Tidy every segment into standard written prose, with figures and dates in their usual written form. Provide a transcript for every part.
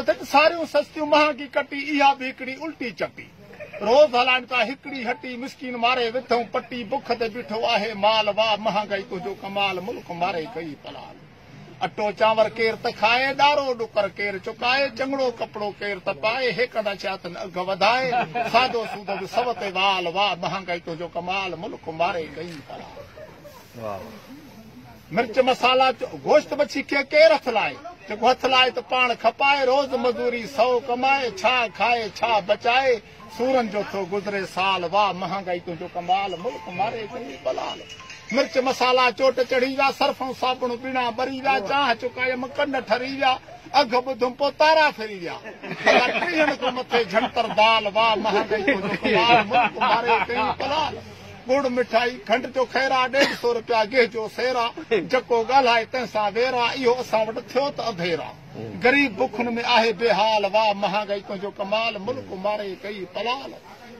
थिए सारियूं सस्तियूं महांगी कटी इहा बि हिकिड़ी उल्टी चटी रोज़ हलाइनि था हिकिड़ी हटी मिसकीन मारे विथऊं पटी बुख ते बीठो आहे माल वाह महांगाई तुंहिंजो कमाल मुल्क मारे कई पलाल अटो चांवर केर त खाए ॾारो डुकर केर चुकाए चङड़ो कपिड़ो केर त पाए हेकड़ा चातन अघ वधाए सादो सूदो बि सव ते वाल वाह महांगाई तुंहिंजो कमाल मुल्क मारे कई पलाल मिर्च मसाला गोश्त मच्छी खे केर हथ लाए जेको हथ लाए त पाण खपाए रोज़ मजूरी 100 कमाए छा खाए छा बचाए सूरन जो थो गुज़रे साल वाह महांगाई तुंहिंजो कमाल मुल्क मारे कई पलाल मिर्च मसाला चोट चढ़ी विया सर्फूं साबुण बीणा बरी विया चांह चुकायम कन ठरी विया अघ ॿुधुम पोइ तारा फिरी विया 30 खां मथे झंतर दाल वाह महांगाई तुंहिंजो कमाल मुल्क मारे कई पलाल गुड़ मिठाई खंड जो खैरा 150 रुपया गेह जो सेरा जको ॻाल्हाए तंहिंसां वेरा इहो असां वटि थियो त अधेरा गरीब बुखुन में आहे बेहाल वाह महांगाई तुंहिंजो कमाल मुल्क मारे कई पलाल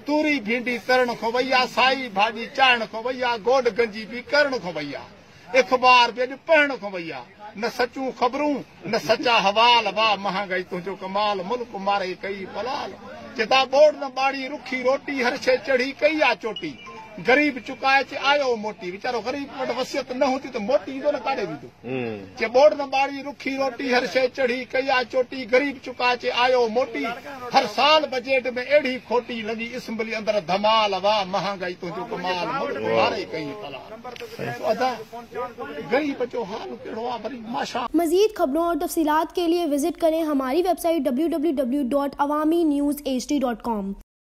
तूरी भिंडी तरण खां वैया साई भाॼी चाढ़ण खां वैया गोड गंजी बि करण खां वैया इख़बार बि अॼु पढ़ण खां वैया न सचूं ख़बरूं न सचा हवाल वाह महांगाई तुंहिंजो कमाल मुल्क मारे कई पलाल चिता बोड़ न बाड़ी रुखी रोटी हर शइ चढ़ी कई आहे चोटी गरीब चुकाए चे आयो मोटी वीचारो गरीब वटि वसियत न हूंदी त मोटी ईंदो न काॾे वेंदो चे बोड़ न बाड़ी रुखी रोटी हर शइ चढ़ी कई आहे चोटी गरीब चुकाए चे आयो मोटी हर साल बजट में अहिड़ी खोटी लॻी इस्मबली अंदर धमाल वाह महांगाई तुंहिंजो कमाल मुल्क मारे कई पलाल गरीब जो हाल कहिड़ो आहे वरी माशा। मजीद खबरों और तफसीलात के लिए विजिट करें हमारी वेबसाइट www.awamiNewsHD.com।